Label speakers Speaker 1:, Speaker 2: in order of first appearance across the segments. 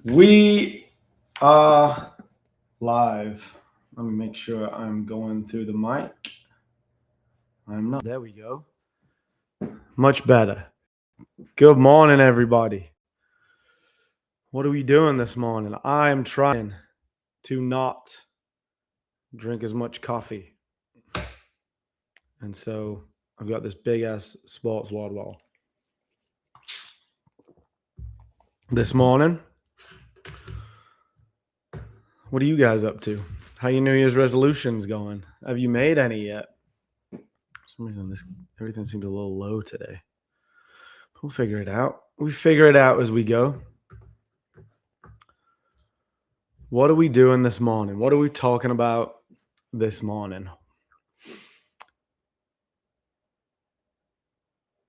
Speaker 1: We are live. Let me make sure I'm going through the mic. I'm not. There we go. Much better. Good morning, everybody. What are we doing this morning? I am trying to not drink as much coffee. And so I've got this big ass sports water bottle. This morning, what are you guys up to? How your New Year's resolutions going? Have you made any yet? For some reason, everything seems a little low today. We'll figure it out. We figure it out as we go. What are we doing this morning? What are we talking about this morning?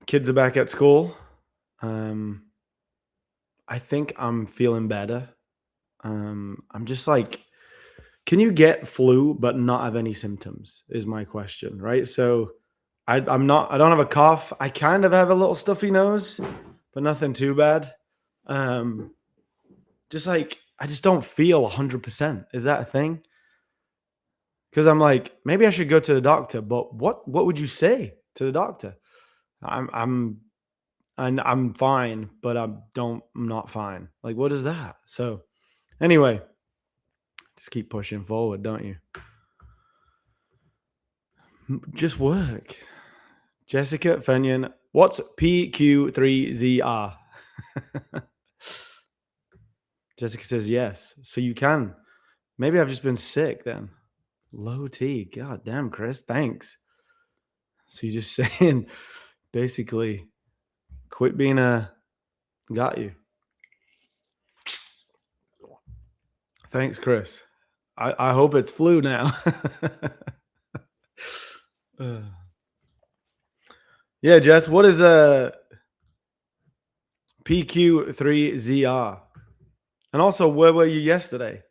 Speaker 1: Kids are back at school. I think I'm feeling better. I'm just like, can you get flu but not have any symptoms? Is my question, right? So I don't have a cough. I kind of have a little stuffy nose, but nothing too bad. Just like I just don't feel 100%. Is that a thing? Because I'm like, maybe I should go to the doctor. But what would you say to the doctor? I'm fine, but I'm not fine. Like, what is that? So anyway, just keep pushing forward, don't you? Just work. Jessica Fenyon, what's PQ3ZR? Jessica says yes. So you can. Maybe I've just been sick then. Low T. God damn, Chris. Thanks. So you're just saying, basically, quit being got you. Thanks, Chris. I hope it's flu now. Yeah, Jess, what is a PQ3ZR? And also, where were you yesterday?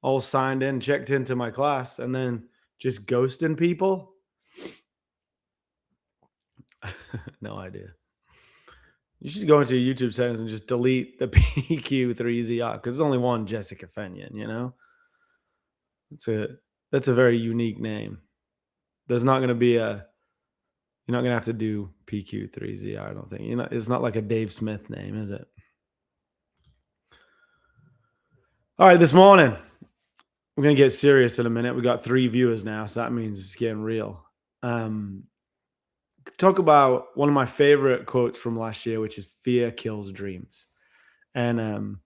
Speaker 1: All signed in, checked into my class, and then just ghosting people? No idea. You should go into your YouTube settings and just delete the PQ3ZR because there's only one Jessica Fenyon, you know? That's a very unique name. There's not going to be you're not going to have to do PQ3ZR, I don't think. It's not like a Dave Smith name, is it? All right, this morning, we're going to get serious in a minute. We got 3 viewers now, so that means it's getting real. Talk about one of my favorite quotes from last year, which is fear kills dreams. And,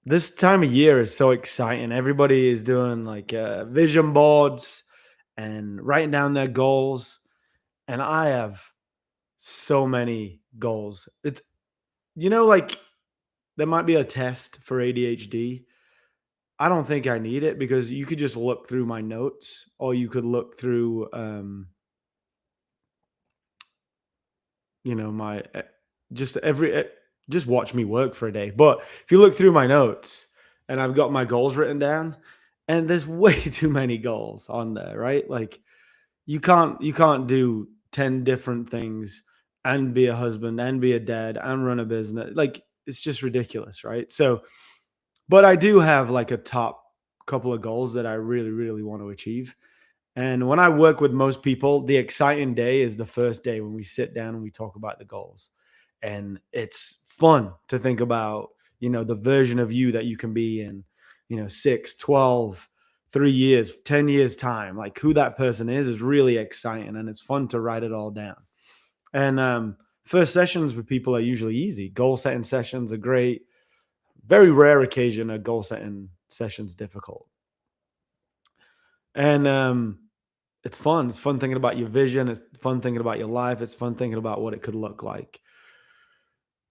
Speaker 1: this time of year is so exciting. Everybody is doing like vision boards and writing down their goals. And I have so many goals. It's, like there might be a test for ADHD. I don't think I need it because you could just look through my notes or you could look through, my just watch me work for a day. But if you look through my notes and I've got my goals written down and there's way too many goals on there, right? Like you can't do 10 different things and be a husband and be a dad and run a business. Like it's just ridiculous, right? So, but I do have like a top couple of goals that I really, really want to achieve. And when I work with most people, the exciting day is the first day when we sit down and we talk about the goals. And it's fun to think about, the version of you that you can be in, 6, 12, 3 years, 10 years time. Like who that person is really exciting. And it's fun to write it all down. And first sessions with people are usually easy. Goal setting sessions are great. Very rare occasion a goal setting session's difficult. And it's fun. It's fun thinking about your vision. It's fun thinking about your life. It's fun thinking about what it could look like.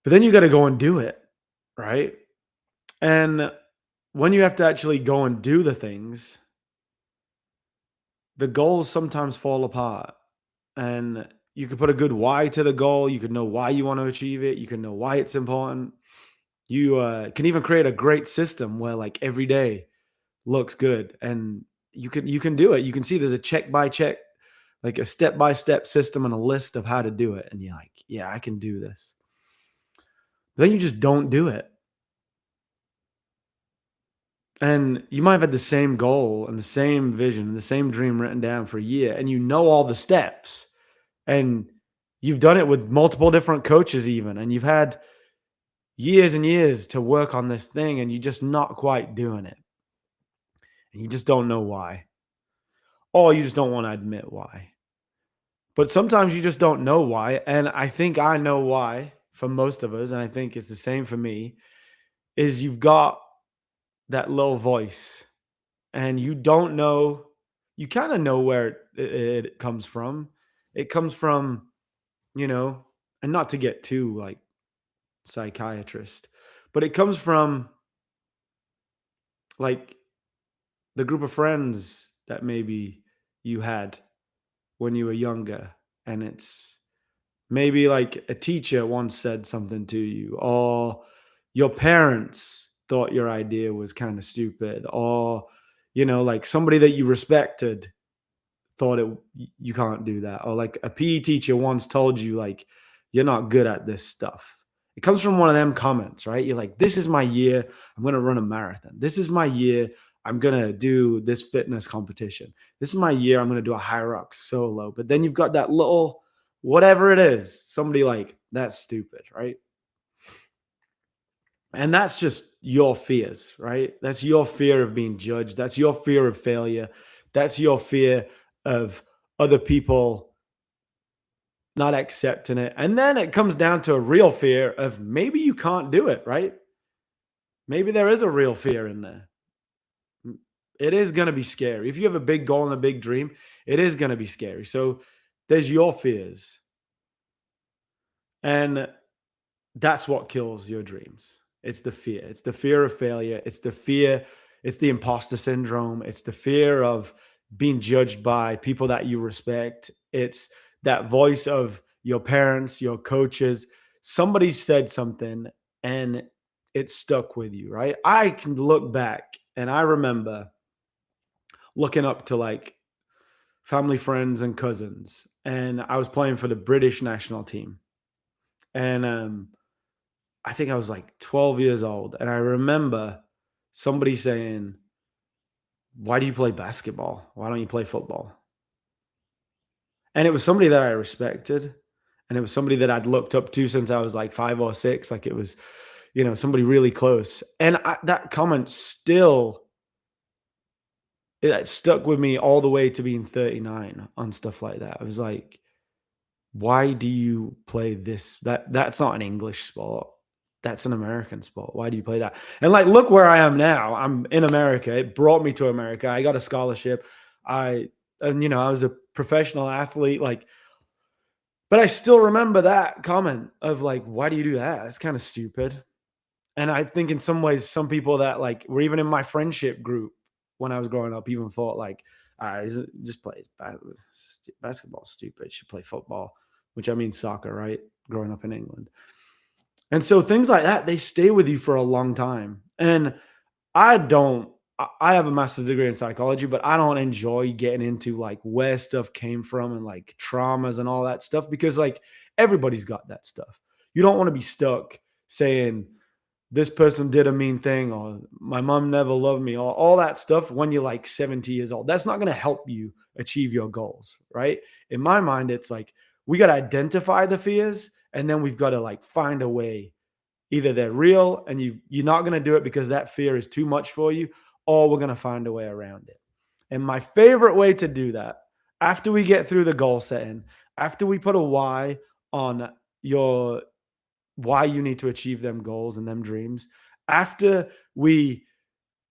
Speaker 1: But then you got to go and do it, right? And when you have to actually go and do the things, the goals sometimes fall apart. And you could put a good why to the goal. You could know why you want to achieve it. You can know why it's important. You can even create a great system where like every day looks good and you can do it. You can see there's a check by check, like a step-by-step system and a list of how to do it. And you're like, yeah, I can do this. But then you just don't do it. And you might have had the same goal and the same vision and the same dream written down for a year, and you know all the steps, and you've done it with multiple different coaches even, and you've had years and years to work on this thing, and you're just not quite doing it. And you just don't know why. Or you just don't want to admit why. But sometimes you just don't know why. And I think I know why for most of us, and I think it's the same for me, is you've got that low voice and you don't know, you kind of know where it comes from. It comes from, you know, and not to get too like psychiatrist, but it comes from like the group of friends that maybe you had when you were younger. And it's maybe like a teacher once said something to you, or your parents thought your idea was kind of stupid, or, like somebody that you respected thought you can't do that, or like a PE teacher once told you like you're not good at this stuff. It comes from one of them comments, right? You're like, this is my year, I'm going to run a marathon. This is my year, I'm going to do this fitness competition. This is my year, I'm going to do a high rock solo. But then you've got that little whatever it is, somebody like, that's stupid, right? And that's just your fears, right? That's your fear of being judged. That's your fear of failure. That's your fear of other people not accepting it. And then it comes down to a real fear of maybe you can't do it, right? Maybe there is a real fear in there. It is going to be scary. If you have a big goal and a big dream, it is going to be scary. So there's your fears. And that's what kills your dreams. It's the fear. It's the fear of failure. It's the fear. It's the imposter syndrome. It's the fear of being judged by people that you respect. It's that voice of your parents, your coaches. Somebody said something and it stuck with you, right? I can look back and I remember looking up to like family, friends, and cousins. And I was playing for the British national team. And I think I was like 12 years old. And I remember somebody saying, why do you play basketball? Why don't you play football? And it was somebody that I respected. And it was somebody that I'd looked up to since I was like 5 or 6. Like it was, somebody really close. And that comment still, it stuck with me all the way to being 39 on stuff like that. I was like, why do you play this? That's not an English sport. That's an American sport. Why do you play that? And like, look where I am now. I'm in America. It brought me to America. I got a scholarship. I was a professional athlete. Like, but I still remember that comment of like, why do you do that? It's kind of stupid. And I think in some ways, some people that like were even in my friendship group when I was growing up even thought like, just play basketball. Stupid. You should play football, which I mean soccer, right? Growing up in England. And so things like that, they stay with you for a long time. And I have a master's degree in psychology, but I don't enjoy getting into like where stuff came from and like traumas and all that stuff because like everybody's got that stuff. You don't want to be stuck saying this person did a mean thing or my mom never loved me or all that stuff when you're like 70 years old. That's not going to help you achieve your goals, right? In my mind, it's like we got to identify the fears and then we've got to like find a way. Either they're real and you're not going to do it because that fear is too much for you, or we're going to find a way around it. And my favorite way to do that, after we get through the goal setting, after we put a why on your why you need to achieve them goals and them dreams, after we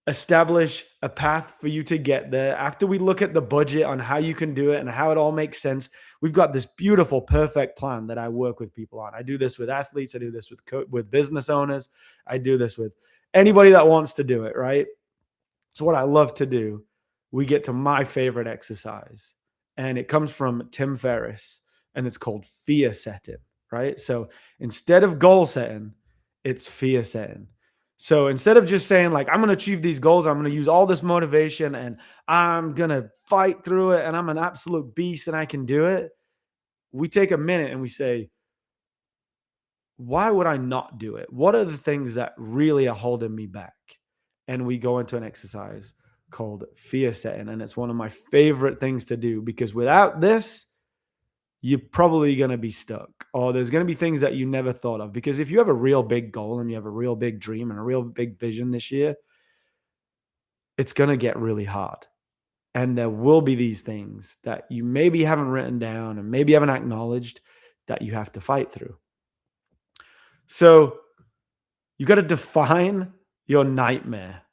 Speaker 1: establish a path for you to get there, after we look at the budget on how you can do it and how it all makes sense, we've got this beautiful, perfect plan that I work with people on. I do this with athletes. I do this with business owners. I do this with anybody that wants to do it, right? So what I love to do, we get to my favorite exercise, and it comes from Tim Ferriss, and it's called fear setting, right? So instead of goal setting, it's fear setting. So instead of just saying like, I'm going to achieve these goals, I'm going to use all this motivation and I'm going to fight through it and I'm an absolute beast and I can do it. We take a minute and we say, why would I not do it? What are the things that really are holding me back? and we go into an exercise called fear setting. And it's one of my favorite things to do because without this, you're probably going to be stuck, or there's going to be things that you never thought of. Because if you have a real big goal and you have a real big dream and a real big vision this year, it's going to get really hard. And there will be these things that you maybe haven't written down and maybe haven't acknowledged that you have to fight through. So you got to define your nightmare.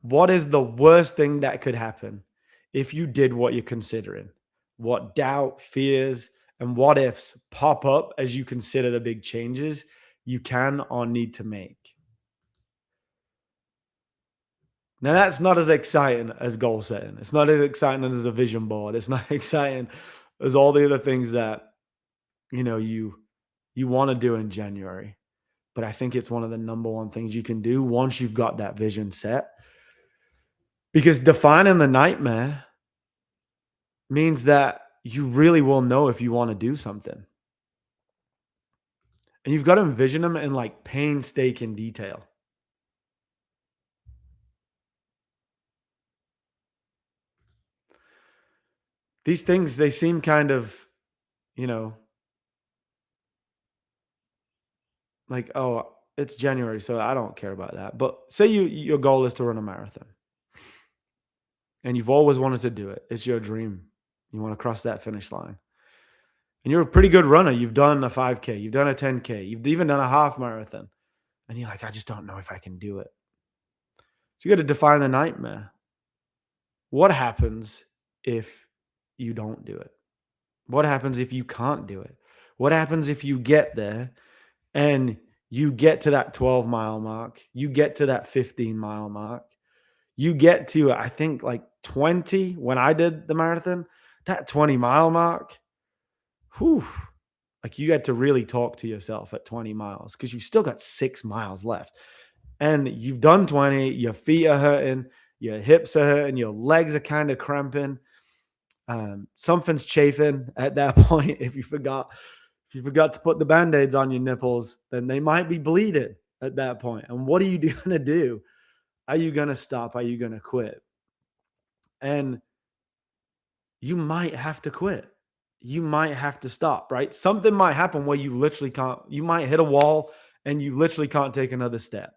Speaker 1: What is the worst thing that could happen if you did what you're considering? What doubt, fears, and what ifs pop up as you consider the big changes you can or need to make? Now, that's not as exciting as goal setting. It's not as exciting as a vision board. It's not exciting as all the other things that you want to do in January. But I think it's one of the number one things you can do once you've got that vision set. Because defining the nightmare means that you really will know if you want to do something. And you've got to envision them in like painstaking detail. These things, they seem kind of, you know, like, oh, it's January, so I don't care about that. But say your goal is to run a marathon and you've always wanted to do it. It's your dream. You want to cross that finish line. And you're a pretty good runner. You've done a 5K, you've done a 10K, you've even done a half marathon. And you're like, I just don't know if I can do it. So you got to define the nightmare. What happens if you don't do it? What happens if you can't do it? What happens if you get there and you get to that 12-mile mark, you get to that 15-mile mark, you get to, I think, like 20 when I did the marathon, that 20-mile mark, whew, like you had to really talk to yourself at 20 miles because you've still got 6 miles left. And you've done 20, your feet are hurting, your hips are hurting, your legs are kind of cramping. Something's chafing at that point. If you forgot to put the Band-Aids on your nipples, then they might be bleeding at that point. And what are you going to do? Are you going to stop? Are you going to quit? And you might have to quit. You might have to stop, right? Something might happen where you literally can't, you might hit a wall and you literally can't take another step.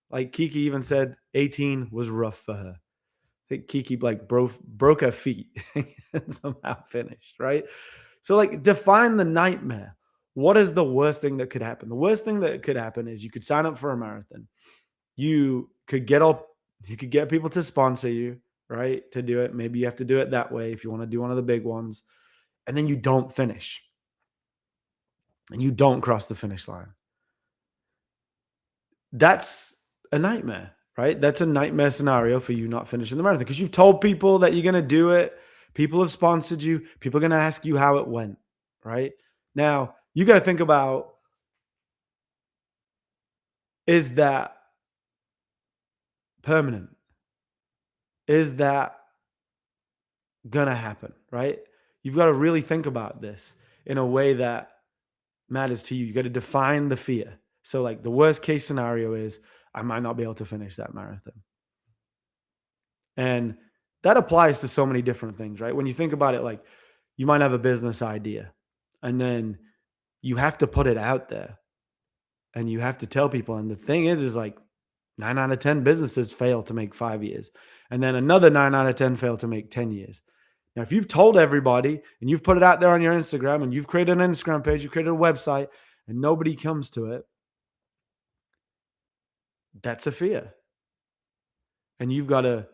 Speaker 1: Like Kiki even said 18 was rough for her. I think Kiki like broke her feet and somehow finished, right? So like define the nightmare. What is the worst thing that could happen? The worst thing that could happen is you could sign up for a marathon. You could get people to sponsor you, right? To do it. Maybe you have to do it that way if you want to do one of the big ones. And then you don't finish. And you don't cross the finish line. That's a nightmare, right? That's a nightmare scenario for you not finishing the marathon because you've told people that you're going to do it. People have sponsored you. People are going to ask you how it went, right? Now, you got to think about, is that permanent? Is that going to happen, right? You've got to really think about this in a way that matters to you. You got to define the fear. So like the worst case scenario is I might not be able to finish that marathon. And that applies to so many different things, right? When you think about it, like you might have a business idea and then you have to put it out there and you have to tell people. And the thing is like 9 out of 10 businesses fail to make 5 years. And then another 9 out of 10 fail to make 10 years. Now, if you've told everybody and you've put it out there on your Instagram and you've created an Instagram page, you've created a website and nobody comes to it, that's a fear. And you've got to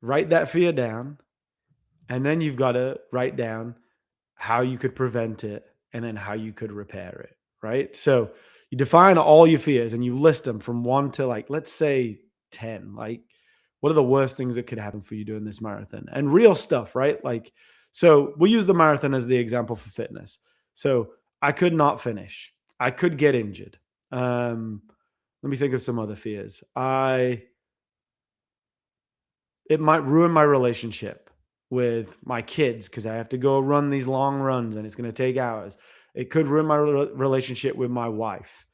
Speaker 1: write that fear down. And then you've got to write down how you could prevent it and then how you could repair it, right? So you define all your fears and you list them from 1 to like, let's say 10. Like, what are the worst things that could happen for you doing this marathon? And real stuff, right? Like, so we'll use the marathon as the example for fitness. So I could not finish. I could get injured. Let me think of some other fears. It might ruin my relationship with my kids because I have to go run these long runs and it's going to take hours. It could ruin my relationship with my wife.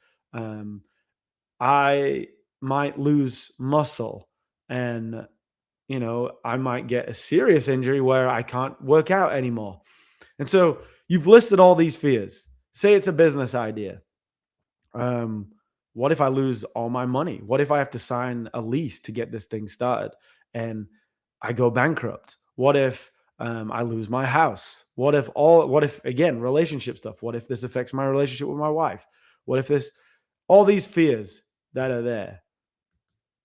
Speaker 1: I might lose muscle And, I might get a serious injury where I can't work out anymore. And so you've listed all these fears. Say it's a business idea. Um, what if I lose all my money? What if I have to sign a lease to get this thing started and I go bankrupt? What if I lose my house? What if again, relationship stuff? What if this affects my relationship with my wife? What if all these fears that are there?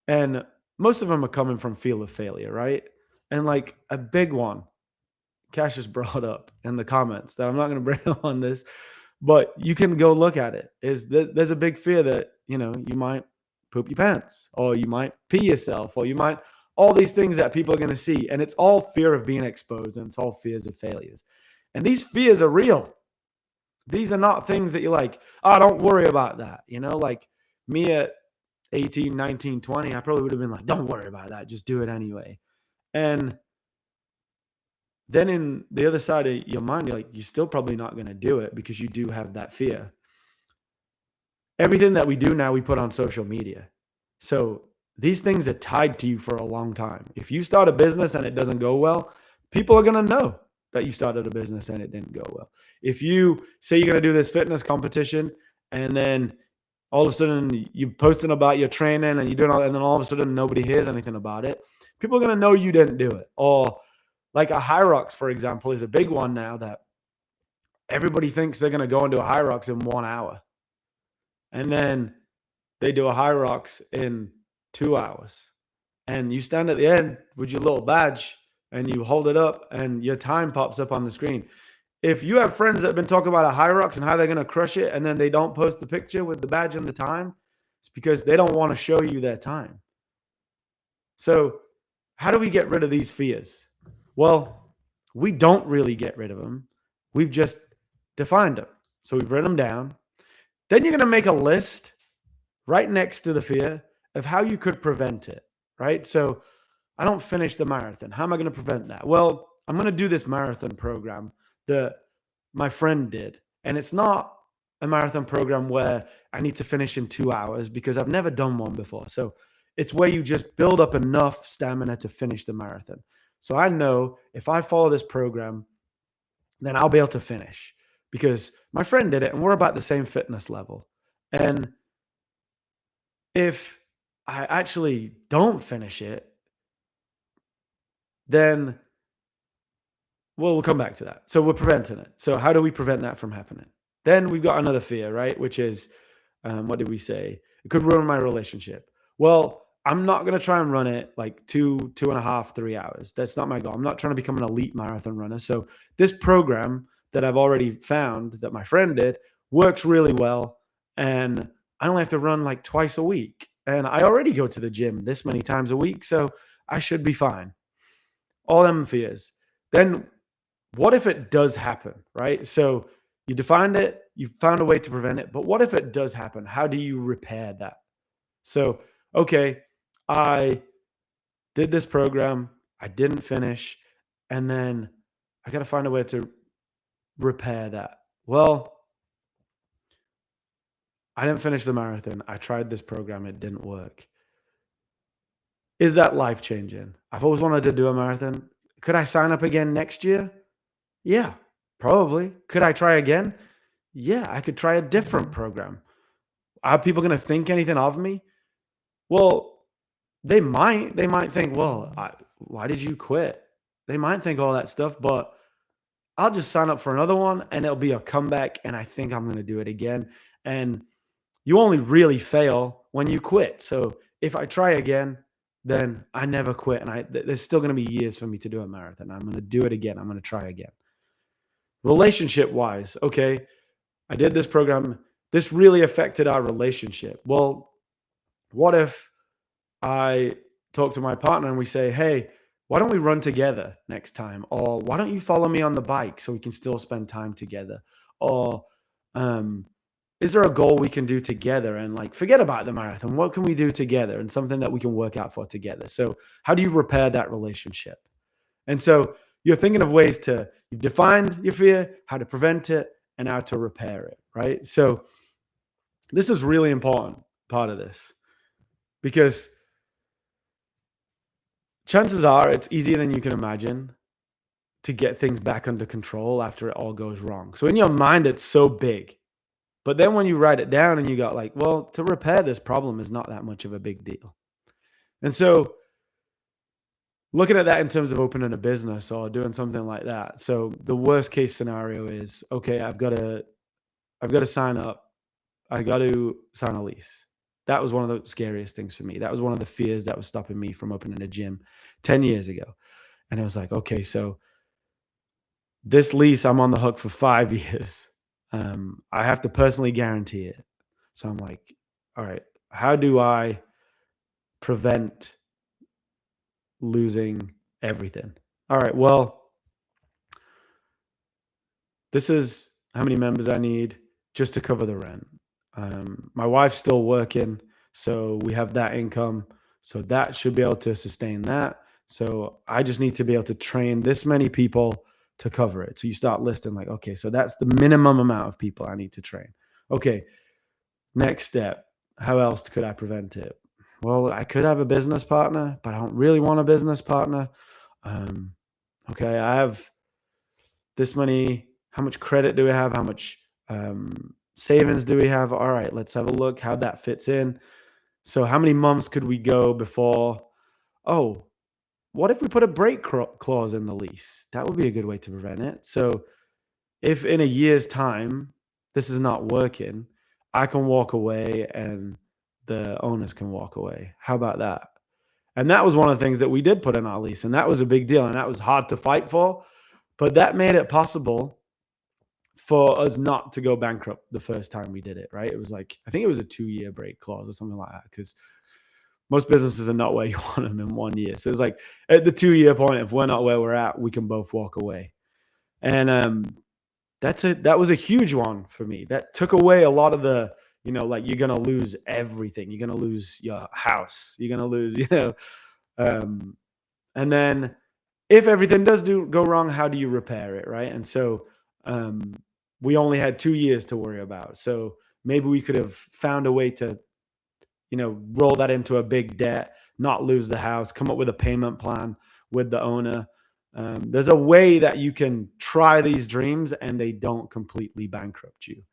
Speaker 1: And most of them are coming from fear of failure, right? And like a big one, Cash has brought up in the comments that I'm not going to bring up on this, but you can go look at it. There's a big fear that you might poop your pants, or you might pee yourself, or you might all these things that people are going to see, and it's all fear of being exposed, and it's all fears of failures. And these fears are real. These are not things that you're like, oh, don't worry about that. Like me at 18, 19, 20, I probably would have been like, don't worry about that. Just do it anyway. And then in the other side of your mind, you're still probably not going to do it because you do have that fear. Everything that we do now, we put on social media. So these things are tied to you for a long time. If you start a business and it doesn't go well, people are going to know that you started a business and it didn't go well. If you say you're going to do this fitness competition and then all of a sudden you're posting about your training and you're doing all, and then all of a sudden nobody hears anything about it, people are going to know you didn't do it. Or like a Hyrox, for example, is a big one now that everybody thinks they're going to go into a Hyrox in 1 hour. And then they do a Hyrox in 2 hours. And you stand at the end with your little badge and you hold it up and your time pops up on the screen. If you have friends that have been talking about a Hyrox and how they're going to crush it, and then they don't post the picture with the badge and the time, it's because they don't want to show you their time. So how do we get rid of these fears? Well, we don't really get rid of them. We've just defined them. So we've written them down. Then you're going to make a list right next to the fear of how you could prevent it, right? So I don't finish the marathon. How am I going to prevent that? Well, I'm going to do this marathon program that my friend did. And it's not a marathon program where I need to finish in 2 hours because I've never done one before. So it's where you just build up enough stamina to finish the marathon. So I know if I follow this program, then I'll be able to finish because my friend did it and we're about the same fitness level. And if I actually don't finish it, then we'll come back to that. So we're preventing it. So how do we prevent that from happening? Then we've got another fear, right? Which is, what did we say? It could ruin my relationship. Well, I'm not going to try and run it like 2.5, 3 hours. That's not my goal. I'm not trying to become an elite marathon runner. So this program that I've already found that my friend did works really well. And I only have to run like twice a week. And I already go to the gym this many times a week. So I should be fine. All them fears. Then what if it does happen, right? So you defined it, you found a way to prevent it, but what if it does happen? How do you repair that? So, okay, I did this program, I didn't finish, and then I got to find a way to repair that. Well, I didn't finish the marathon. I tried this program, it didn't work. Is that life changing? I've always wanted to do a marathon. Could I sign up again next year? Yeah, probably. Could I try again? Yeah, I could try a different program. Are people going to think anything of me? Well, they might. They might think, well, why did you quit? They might think all that stuff, but I'll just sign up for another one and it'll be a comeback. And I think I'm going to do it again. And you only really fail when you quit. So if I try again, then I never quit. And there's still going to be years for me to do a marathon. I'm going to do it again. I'm going to try again. Relationship wise, okay, I did this program. This really affected our relationship. Well, what if I talk to my partner and we say, hey, why don't we run together next time? Or why don't you follow me on the bike so we can still spend time together? Or is there a goal we can do together? And like, forget about the marathon. What can we do together? And something that we can work out for together. So how do you repair that relationship? And so you're thinking of ways you've defined your fear, how to prevent it, and how to repair it, right? So this is really important part of this because chances are it's easier than you can imagine to get things back under control after it all goes wrong. So in your mind, it's so big. But then when you write it down and you got like, well, to repair this problem is not that much of a big deal. And so looking at that in terms of opening a business or doing something like that. So the worst case scenario is, okay, I've got to sign up. I got to sign a lease. That was one of the scariest things for me. That was one of the fears that was stopping me from opening a gym 10 years ago. And it was like, okay, so this lease, I'm on the hook for 5 years. I have to personally guarantee it. So I'm like, all right, how do I prevent losing everything? All right, well, this is how many members I need just to cover the rent. My wife's still working, so we have that income. So that should be able to sustain that. So I just need to be able to train this many people to cover it. So you start listing like, okay, so that's the minimum amount of people I need to train. Okay, next step. How else could I prevent it? Well, I could have a business partner, but I don't really want a business partner. Um, okay, I have this many. How much credit do we have? How much savings do we have? All right, let's have a look how that fits in. So, how many months could we go before? Oh, what if we put a break clause in the lease? That would be a good way to prevent it. So, if in a year's time this is not working, I can walk away and the owners can walk away. How about that? And that was one of the things that we did put in our lease, and that was a big deal, and that was hard to fight for, but that made it possible for us not to go bankrupt the first time we did it, right? It was like, I think it was a 2-year break clause or something like that, because most businesses are not where you want them in 1 year. So it's like at the 2-year point, if we're not where we're at, we can both walk away. And that was a huge one for me. That took away a lot of the, like you're gonna lose everything. You're gonna lose your house. You're gonna lose, um, and then if everything does go wrong, how do you repair it, right? And so um, we only had 2 years to worry about. So maybe we could have found a way to, roll that into a big debt, not lose the house, come up with a payment plan with the owner. There's a way that you can try these dreams and they don't completely bankrupt you.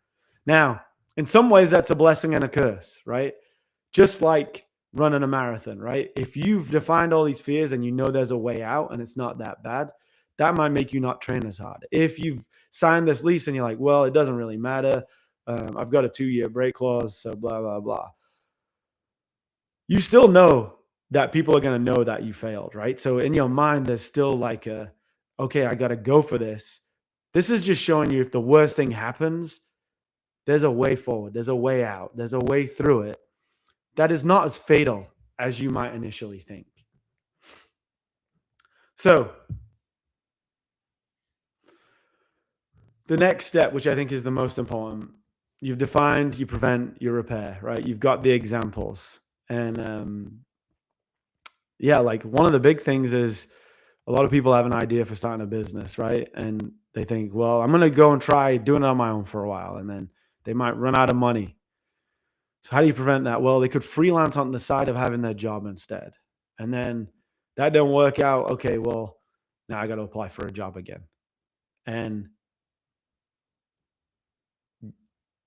Speaker 1: Now, in some ways, that's a blessing and a curse, right? Just like running a marathon, right? If you've defined all these fears and you know there's a way out and it's not that bad, that might make you not train as hard. If you've signed this lease and you're like, well, it doesn't really matter. I've got a 2-year break clause, so blah, blah, blah. You still know that people are going to know that you failed, right? So in your mind, there's still like okay, I got to go for this. This is just showing you if the worst thing happens, there's a way forward, there's a way out, there's a way through it that is not as fatal as you might initially think. So, the next step, which I think is the most important, you've defined, you prevent, you repair, right? You've got the examples. And yeah, like one of the big things is a lot of people have an idea for starting a business, right? And they think, well, I'm going to go and try doing it on my own for a while. And then they might run out of money. So how do you prevent that? Well, they could freelance on the side of having their job instead. And then that don't work out. Okay, well, now I got to apply for a job again. And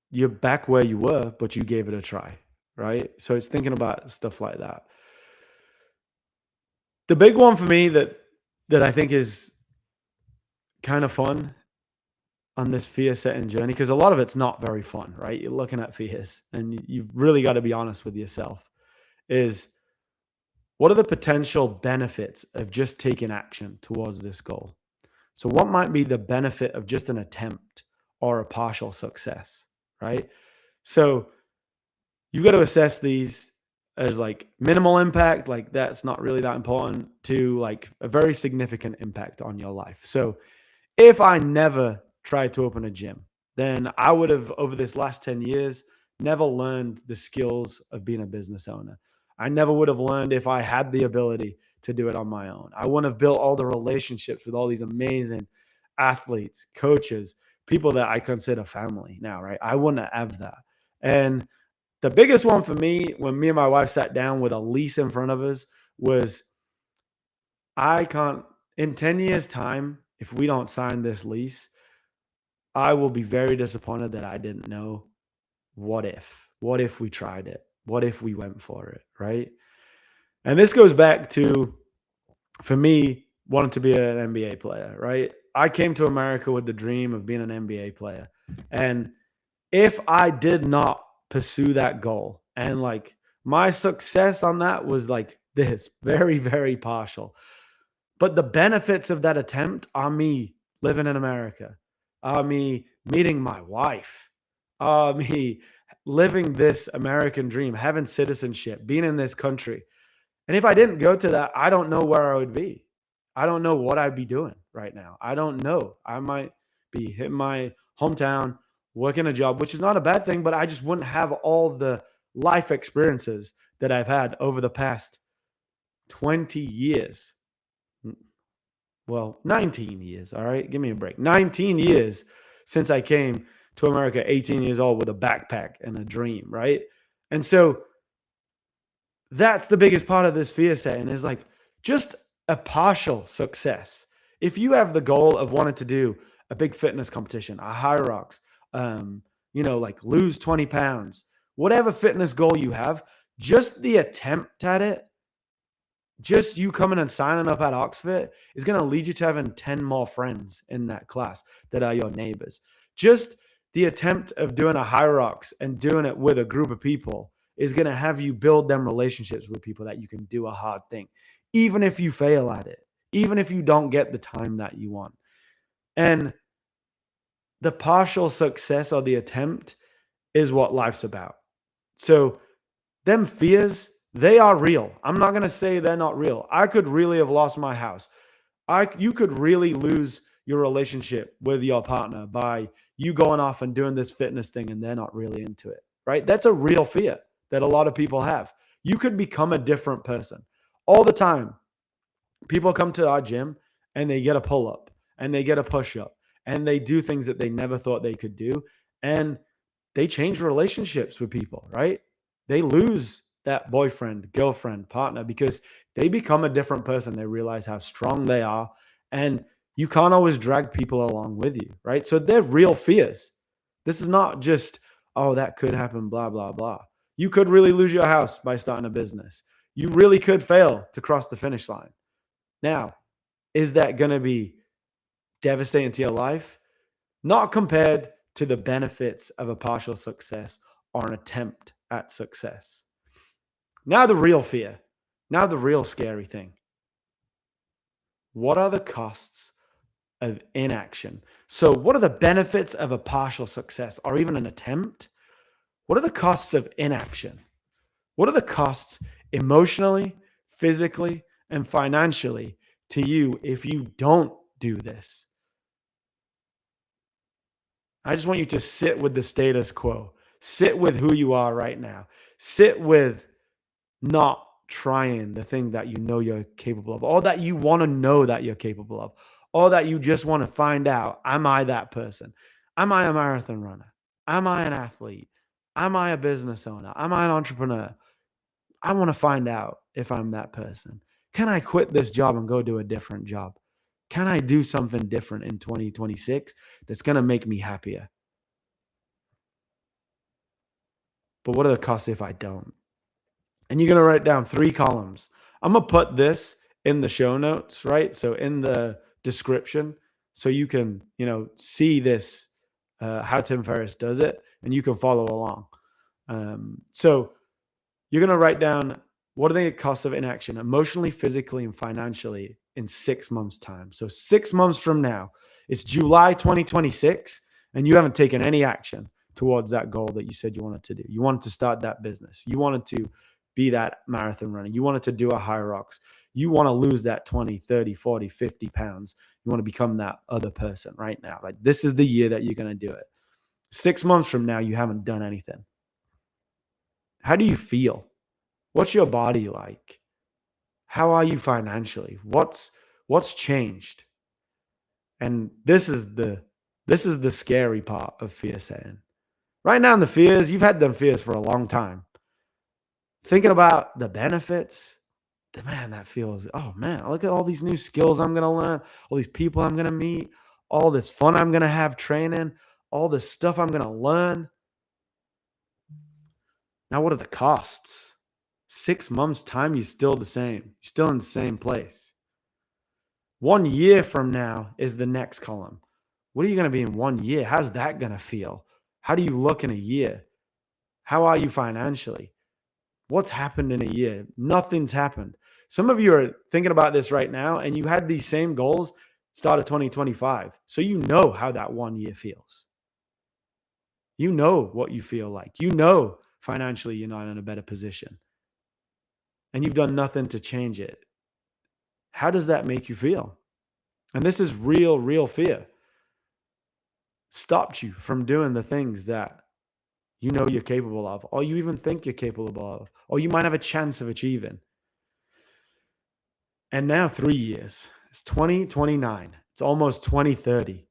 Speaker 1: you're back where you were, but you gave it a try, right? So it's thinking about stuff like that. The big one for me that I think is kind of fun on this fear setting journey, because a lot of it's not very fun, right? You're looking at fears and you've really got to be honest with yourself, is what are the potential benefits of just taking action towards this goal? So what might be the benefit of just an attempt or a partial success, right? So you've got to assess these as like minimal impact, like that's not really that important, to like a very significant impact on your life. So if I never tried to open a gym, then I would have, over this last 10 years, never learned the skills of being a business owner. I never would have learned if I had the ability to do it on my own. I wouldn't have built all the relationships with all these amazing athletes, coaches, people that I consider family now, right? I wouldn't have that. And the biggest one for me, when me and my wife sat down with a lease in front of us, was I can't, in 10 years' time, if we don't sign this lease, I will be very disappointed that I didn't know what if. What if we tried it? What if we went for it? Right. And this goes back to, for me, wanting to be an NBA player, right? I came to America with the dream of being an NBA player. And if I did not pursue that goal, and like my success on that was like this, very, very partial. But the benefits of that attempt are me living in America, are me meeting my wife, are me living this American dream, having citizenship, being in this country. And if I didn't go to that, I don't know where I would be. I don't know what I'd be doing right now. I don't know. I might be in my hometown working a job, which is not a bad thing, but I just wouldn't have all the life experiences that I've had over the past 20 years. Well, 19 years. All right. Give me a break. 19 years since I came to America, 18 years old with a backpack and a dream. Right. And so that's the biggest part of this fear setting is like just a partial success. If you have the goal of wanting to do a big fitness competition, a high rocks, like lose 20 pounds, whatever fitness goal you have, just the attempt at it, just you coming and signing up at Oxford is going to lead you to having 10 more friends in that class that are your neighbors. Just the attempt of doing a high rocks and doing it with a group of people is going to have you build them relationships with people that you can do a hard thing, even if you fail at it, even if you don't get the time that you want. And the partial success or the attempt is what life's about. So them fears, they are real. I'm not going to say they're not real. I could really have lost my house. You could really lose your relationship with your partner by you going off and doing this fitness thing and they're not really into it, right? That's a real fear that a lot of people have. You could become a different person. All the time, people come to our gym and they get a pull up and they get a push up and they do things that they never thought they could do. And they change relationships with people, right? They lose that boyfriend, girlfriend, partner because they become a different person. They realize how strong they are. And you can't always drag people along with you, right? So they're real fears. This is not just, oh, that could happen, blah, blah, blah. You could really lose your house by starting a business. You really could fail to cross the finish line. Now, is that going to be devastating to your life? Not compared to the benefits of a partial success or an attempt at success. Now, the real fear. Now, the real scary thing. What are the costs of inaction? So, what are the benefits of a partial success or even an attempt? What are the costs of inaction? What are the costs emotionally, physically, and financially to you if you don't do this? I just want you to sit with the status quo. Sit with who you are right now. Sit with not trying the thing that you know you're capable of, or that you want to know that you're capable of, or that you just want to find out, am I that person? Am I a marathon runner? Am I an athlete? Am I a business owner? Am I an entrepreneur? I want to find out if I'm that person. Can I quit this job and go do a different job? Can I do something different in 2026 that's going to make me happier? But what are the costs if I don't? And you're going to write down 3 columns. I'm going to put this in the show notes, right? So in the description, so you can, see this, how Tim Ferriss does it, and you can follow along. So you're going to write down what are the costs of inaction emotionally, physically, and financially in 6 months' time. So 6 months from now, it's July 2026, and you haven't taken any action towards that goal that you said you wanted to do. You wanted to start that business. You wanted to be that marathon runner. You wanted to do a high rocks. You want to lose that 20, 30, 40, 50 pounds. You want to become that other person right now. Like this is the year that you're going to do it. 6 months from now, you haven't done anything. How do you feel? What's your body like? How are you financially? What's changed? And this is the scary part of fear setting. Right now in the fears, you've had them fears for a long time. Thinking about the benefits, man, that feels, oh man, look at all these new skills I'm going to learn, all these people I'm going to meet, all this fun I'm going to have training, all this stuff I'm going to learn. Now, what are the costs? 6 months' time, you're still the same. You're still in the same place. 1 year from now is the next column. What are you going to be in 1 year? How's that going to feel? How do you look in a year? How are you financially? What's happened in a year? Nothing's happened. Some of you are thinking about this right now, and you had these same goals start of 2025. So you know how that 1 year feels. You know what you feel like. You know financially you're not in a better position. And you've done nothing to change it. How does that make you feel? And this is real fear. Stopped you from doing the things that you know you're capable of, or you even think you're capable of, or you might have a chance of achieving. And now 3 years, it's 2029, it's almost 2030,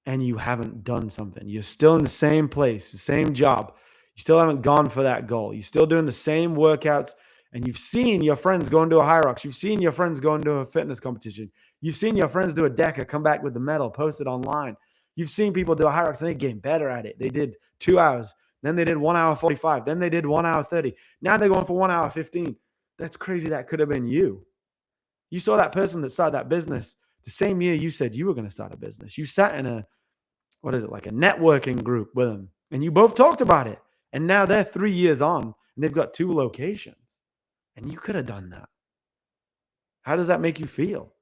Speaker 1: and you haven't done something. You're still in the same place, the same job. You still haven't gone for that goal. You're still doing the same workouts, and you've seen your friends going to a Hyrox. You've seen your friends going to a fitness competition. You've seen your friends do a DECA, come back with the medal, post it online. You've seen people do a Hyrox, and they're getting better at it. They did 2 hours, then they did 1 hour 45, then they did 1 hour 30. Now they're going for 1 hour 15. That's crazy. That could have been you. You saw that person that started that business the same year you said you were going to start a business. You sat in a networking group with them, and you both talked about it. And now they're 3 years on, and they've got 2 locations. And you could have done that. How does that make you feel?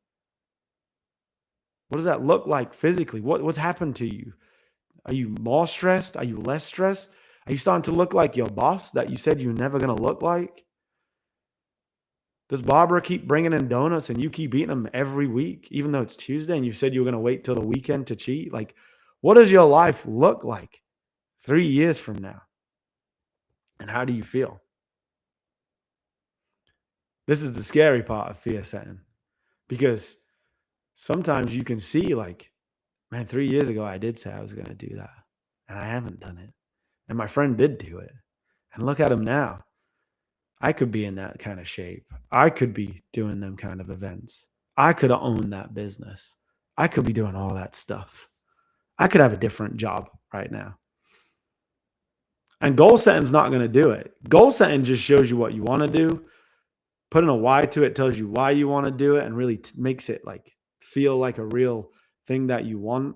Speaker 1: What does that look like physically? What's happened to you? Are you more stressed? Are you less stressed? Are you starting to look like your boss that you said you're never going to look like? Does Barbara keep bringing in donuts and you keep eating them every week, even though it's Tuesday and you said you were going to wait till the weekend to cheat? Like, what does your life look like 3 years from now? And how do you feel? This is the scary part of fear setting, because sometimes you can see like, man, 3 years ago, I did say I was going to do that and I haven't done it. And my friend did do it. And look at him now. I could be in that kind of shape. I could be doing them kind of events. I could own that business. I could be doing all that stuff. I could have a different job right now. And goal setting is not going to do it. Goal setting just shows you what you want to do. Putting a why to it tells you why you want to do it, and really makes it like feel like a real thing that you want.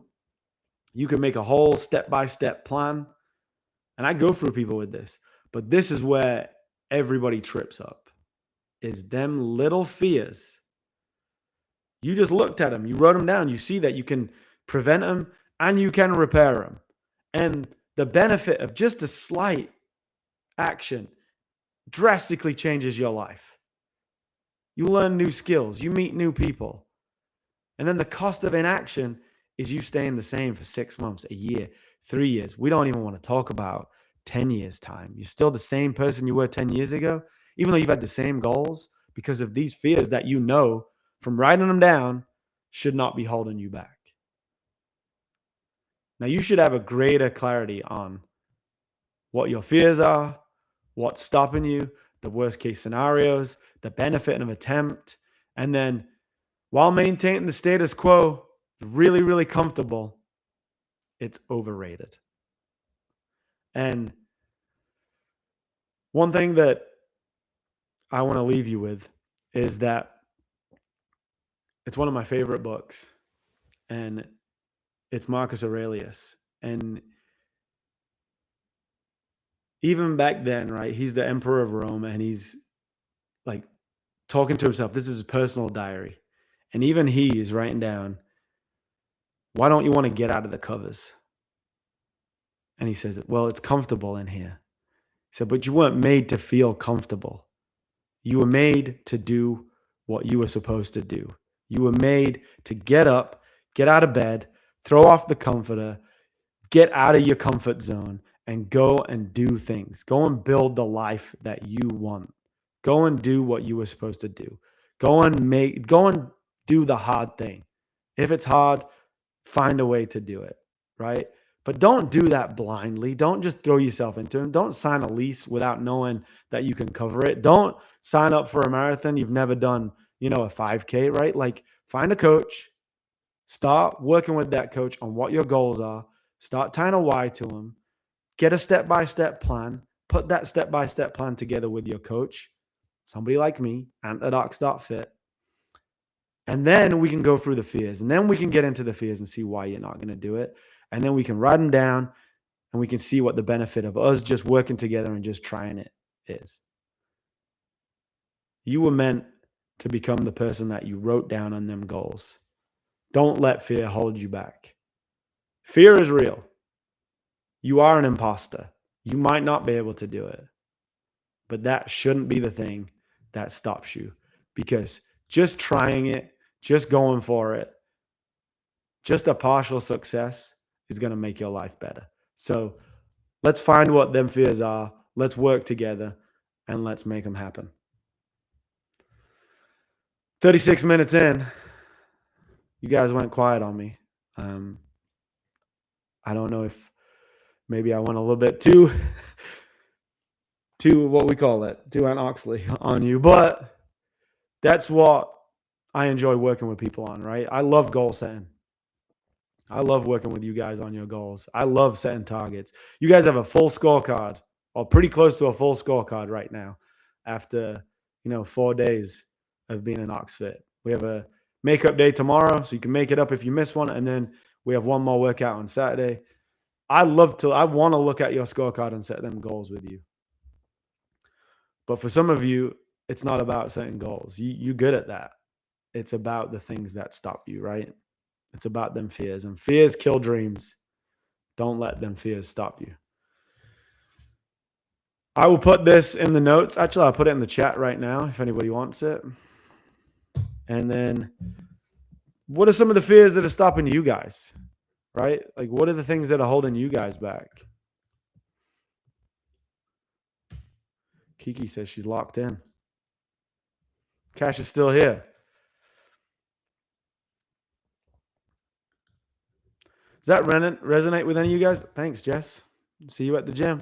Speaker 1: You can make a whole step-by-step plan. And I go through people with this, but this is where everybody trips up, is them little fears. You just looked at them, you wrote them down, you see that you can prevent them and you can repair them. And the benefit of just a slight action drastically changes your life. You learn new skills, you meet new people. And then the cost of inaction is you staying the same for 6 months, a year, 3 years. We don't even want to talk about 10 years time. You're still the same person you were 10 years ago, even though you've had the same goals, because of these fears that you know from writing them down should not be holding you back. Now, you should have a greater clarity on what your fears are, what's stopping you, the worst case scenarios, the benefit of an attempt, and then while maintaining the status quo, really, really comfortable, it's overrated. And one thing that I want to leave you with is that it's one of my favorite books, and it's Marcus Aurelius. And even back then, right, he's the emperor of Rome, and he's like talking to himself. This is his personal diary. And even he is writing down, why don't you want to get out of the covers? And he says, well, it's comfortable in here. He said, but you weren't made to feel comfortable. You were made to do what you were supposed to do. You were made to get up, get out of bed, throw off the comforter, get out of your comfort zone, and go and do things. Go and build the life that you want. Go and do what you were supposed to do. Go and do the hard thing. If it's hard, find a way to do it, right? But don't do that blindly. Don't just throw yourself into them. Don't sign a lease without knowing that you can cover it. Don't sign up for a marathon you've never done, a 5K, right? Like, find a coach, start working with that coach on what your goals are, start tying a why to them, get a step-by-step plan, put that step-by-step plan together with your coach, somebody like me, Antodox.fit, and then we can go through the fears, and then we can get into the fears and see why you're not going to do it. And then we can write them down, and we can see what the benefit of us just working together and just trying it is. You were meant to become the person that you wrote down on them goals. Don't let fear hold you back. Fear is real. You are an imposter. You might not be able to do it, but that shouldn't be the thing that stops you, because just trying it, just going for it, just a partial success is going to make your life better. So let's find what them fears are. Let's work together and let's make them happen. 36 minutes in, you guys went quiet on me. I don't know if maybe I went a little bit too what we call it, too Ant Oxley on you, but that's what I enjoy working with people on, right? I love goal setting. I love working with you guys on your goals. I love setting targets. You guys have a full scorecard, or pretty close to a full scorecard right now after, 4 days of being an Oxfit. We have a makeup day tomorrow, so you can make it up if you miss one. And then we have one more workout on Saturday. I want to look at your scorecard and set them goals with you. But for some of you, it's not about setting goals. You're good at that. It's about the things that stop you, right? It's about them fears, and fears kill dreams. Don't let them fears stop you. I will put this in the notes. Actually, I'll put it in the chat right now if anybody wants it. And then what are some of the fears that are stopping you guys, right? Like, what are the things that are holding you guys back? Kiki says she's locked in. Cash is still here. Does that resonate with any of you guys? Thanks, Jess. See you at the gym.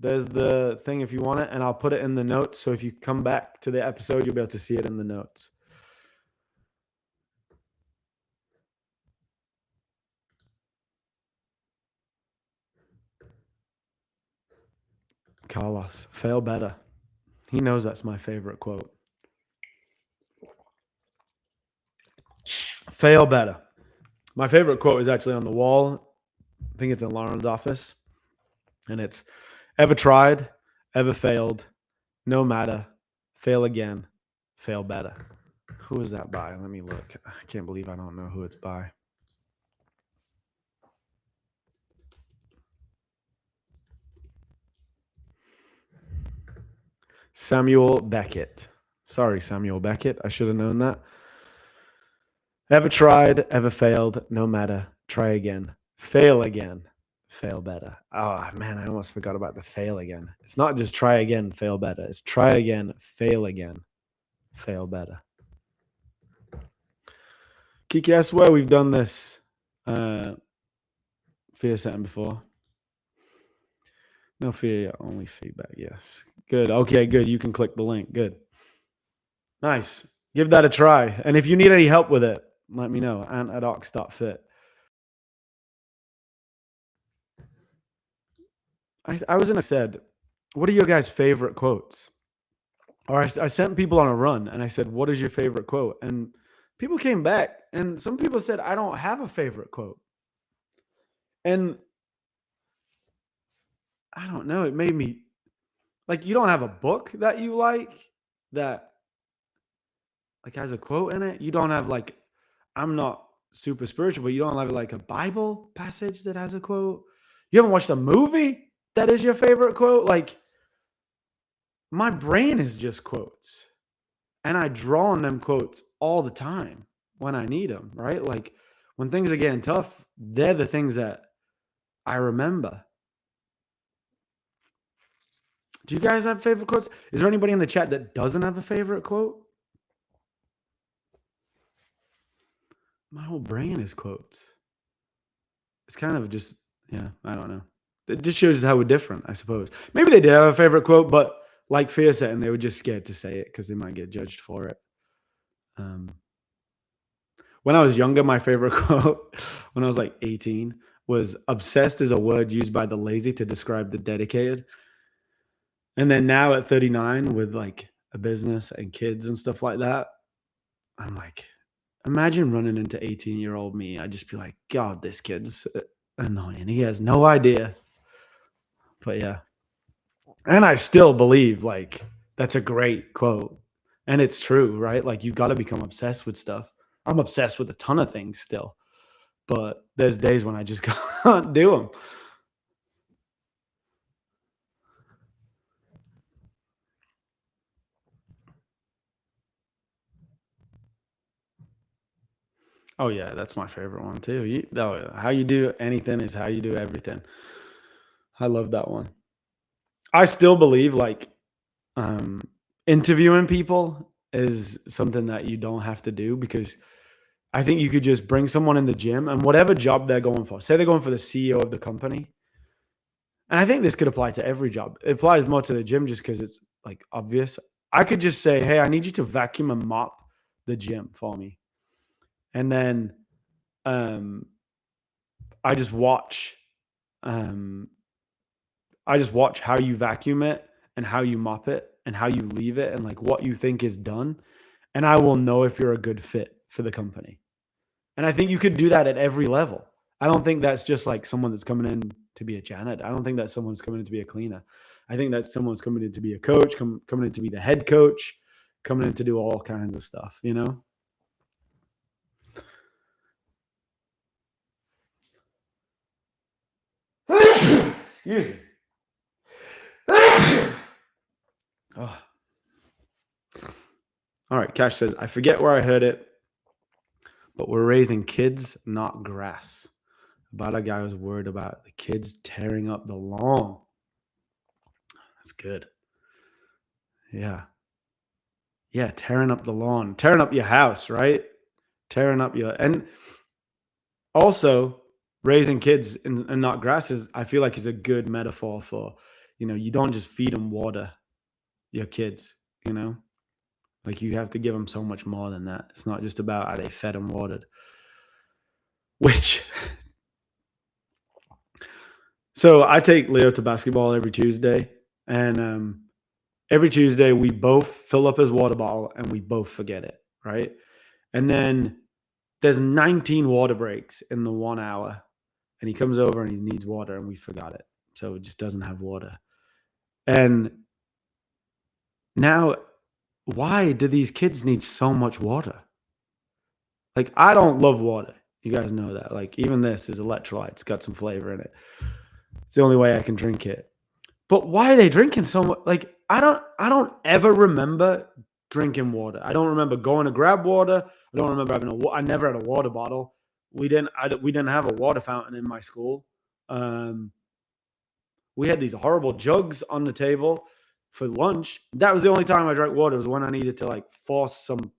Speaker 1: There's the thing if you want it, and I'll put it in the notes. So if you come back to the episode, you'll be able to see it in the notes. Carlos, fail better. He knows that's my favorite quote. Fail better. My favorite quote is actually on the wall. I think it's in Lauren's office. And it's, ever tried, ever failed, no matter, fail again, fail better. Who is that by? Let me look. I can't believe I don't know who it's by. Samuel Beckett. Sorry, Samuel Beckett. I should have known that. Ever tried, ever failed, no matter, try again, fail again, fail better. Oh, man, I almost forgot about the fail again. It's not just try again, fail better. It's try again, fail better. Kiki, I swear we've done this fear setting before. No fear, only feedback. Yes. Good. Okay, good. You can click the link. Good. Nice. Give that a try. And if you need any help with it, let me know. Ant@ox.fit. I was in a said, what are your guys' favorite quotes? Or I sent people on a run and I said, what is your favorite quote? And people came back and some people said, I don't have a favorite quote. And I don't know, it made me like, you don't have a book that you like that like has a quote in it. You don't have like, I'm not super spiritual, but you don't have like a Bible passage that has a quote. You haven't watched a movie that is your favorite quote. Like, my brain is just quotes, and I draw on them quotes all the time when I need them, right? Like, when things are getting tough, they're the things that I remember. Do you guys have favorite quotes? Is there anybody in the chat that doesn't have a favorite quote? My whole brain is quotes. It's kind of just, yeah, I don't know. It just shows how we're different, I suppose. Maybe they did have a favorite quote, but like Fear said, and they were just scared to say it because they might get judged for it. Um, when I was younger, my favorite quote when I was like 18 was obsessed is a word used by the lazy to describe the dedicated. And then now at 39 with like a business and kids and stuff like that, I'm like, imagine running into 18-year-old me. I'd just be like, God, this kid's annoying. He has no idea. But yeah. And I still believe like that's a great quote. And it's true, right? Like you've got to become obsessed with stuff. I'm obsessed with a ton of things still. But there's days when I just can't do them. Oh yeah, that's my favorite one too. How you do anything is how you do everything. I love that one. I still believe like um interviewing people is something that you don't have to do because I think you could just bring someone in the gym and whatever job they're going for. Say they're going for the CEO of the company. And I think this could apply to every job. It applies more to the gym just because it's like obvious. I could just say, "Hey, I need you to vacuum and mop the gym for me." And then um I just watch um I just watch how you vacuum it and how you mop it and how you leave it and like what you think is done. And I will know if you're a good fit for the company. And I think you could do that at every level. I don't think that's just like someone that's coming in to be a janitor. I don't think that someone's coming in to be a cleaner. I think that someone's coming in to be a coach, coming in to be the head coach, coming in to do all kinds of stuff, you know? Excuse me. Oh. All right, Cash says, I forget where I heard it, but we're raising kids, not grass. About a guy who's worried about the kids tearing up the lawn. That's good. Yeah. Yeah, tearing up the lawn, tearing up your house, right? Tearing up your and also raising kids and not grasses, I feel like is a good metaphor for, you don't just feed them water, your kids, you know? Like you have to give them so much more than that. It's not just about are they fed and watered. Which so I take Leo to basketball every Tuesday, and every Tuesday we both fill up his water bottle and we both forget it, right? And then there's 19 water breaks in the 1 hour, and he comes over and he needs water, and we forgot it. So it just doesn't have water. And now, why do these kids need so much water? Like, I don't love water. You guys know that. Like, even this is electrolytes, got some flavor in it. It's the only way I can drink it. But why are they drinking so much? Like, I don't ever remember drinking water. I don't remember going to grab water. I don't remember I never had a water bottle. We didn't have a water fountain in my school. Um, we had these horrible jugs on the table for lunch. That was the only time I drank water was when I needed to like force some.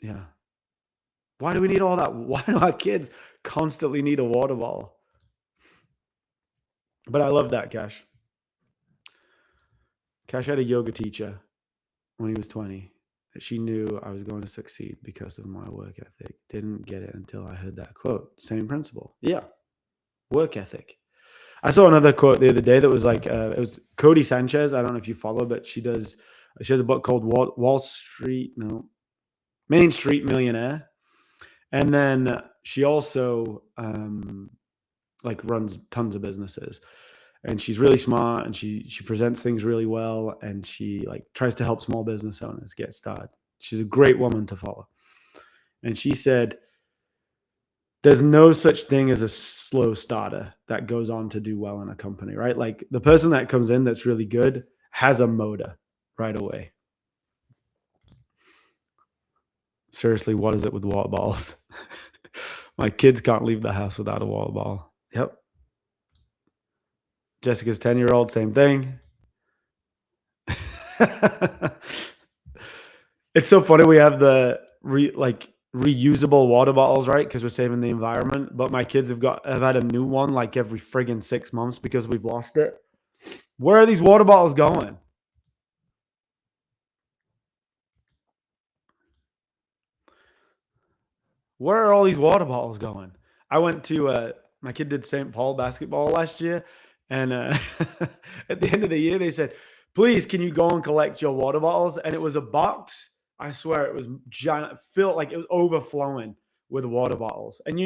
Speaker 1: Yeah. Why do we need all that? Why do our kids constantly need a water bottle? But I love that, Cash. Cash had a yoga teacher when he was 20 that she knew I was going to succeed because of my work ethic. Didn't get it until I heard that quote. Same principle. Yeah. Work ethic. I saw another quote the other day that was like, it was Cody Sanchez. I don't know if you follow, but she has a book called Main Street Millionaire. And then she also like runs tons of businesses. And she's really smart and she presents things really well, and she like tries to help small business owners get started. She's a great woman to follow. And she said, there's no such thing as a slow starter that goes on to do well in a company, right? Like the person that comes in that's really good has a motor right away. Seriously, what is it with water bottles? My kids can't leave the house without a water bottle. Yep. Jessica's 10-year-old, same thing. It's so funny. We have the reusable water bottles, right? Because we're saving the environment. But my kids have had a new one like every friggin' 6 months because we've lost it. Where are these water bottles going? Where are all these water bottles going? I went to my kid did St. Paul basketball last year, and at the end of the year they said, "Please, can you go and collect your water bottles?" And it was a box. I swear it was giant, filled like it was overflowing with water bottles. And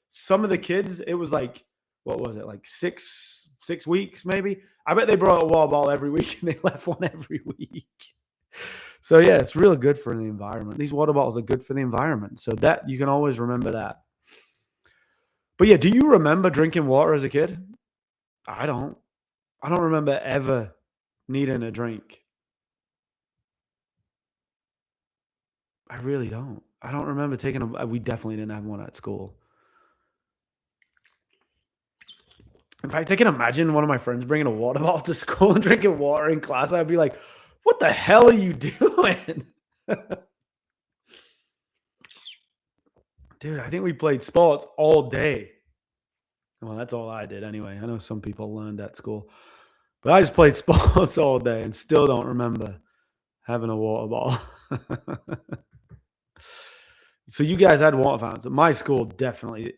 Speaker 1: some of the kids, it was like, what was it, like 6 weeks maybe? I bet they brought a water bottle every week and they left one every week. So yeah, it's real good for the environment. These water bottles are good for the environment. So that you can always remember that. But yeah, do you remember drinking water as a kid? I don't. I don't remember ever needing a drink. I really don't. I don't remember taking a we definitely didn't have one at school. In fact, I can imagine one of my friends bringing a water bottle to school and drinking water in class. I'd be like, "What the hell are you doing?" Dude, I think we played sports all day. Well, that's all I did anyway. I know some people learned at school, but I just played sports all day and still don't remember having a water bottle. So you guys had water fountains. My school definitely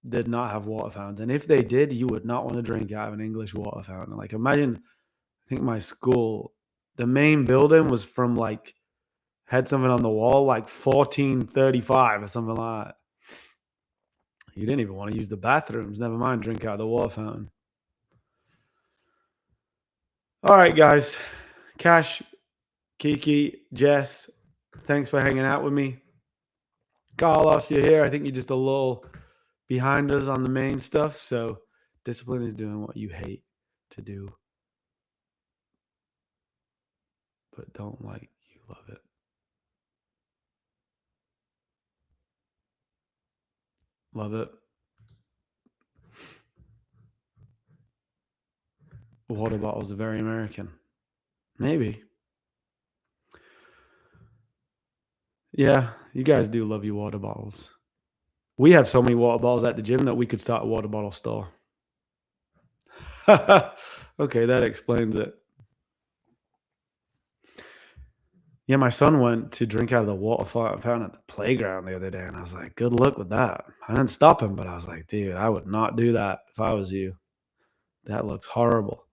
Speaker 1: did not have water fountains. And if they did, you would not want to drink out of an English water fountain. Like imagine, I think my school, the main building was from like had something on the wall like 1435 or something like that. You didn't even want to use the bathrooms. Never mind drink out of the water fountain. All right, guys. Cash, Kiki, Jess, thanks for hanging out with me. Carlos, you're here. I think you're just a little behind us on the main stuff. So discipline is doing what you hate to do, but don't like you love it. Love it. Water bottles are very American. Maybe. Yeah, you guys do love your water bottles. We have so many water bottles at the gym that we could start a water bottle store. Okay, that explains it. Yeah, my son went to drink out of the water fountain at the playground the other day, and I was like, "Good luck with that." I didn't stop him, but I was like, "Dude, I would not do that if I was you. That looks horrible."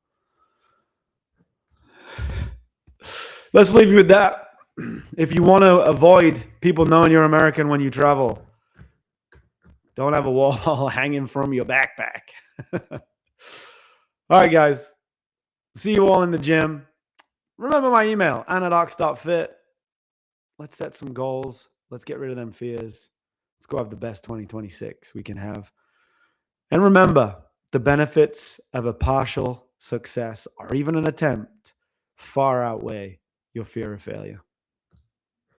Speaker 1: Let's leave you with that. If you want to avoid people knowing you're American when you travel, don't have a wall hanging from your backpack. All right, guys. See you all in the gym. Remember my email, anadox.fit. Let's set some goals. Let's get rid of them fears. Let's go have the best 2026 we can have. And remember, the benefits of a partial success or even an attempt far outweigh your fear of failure.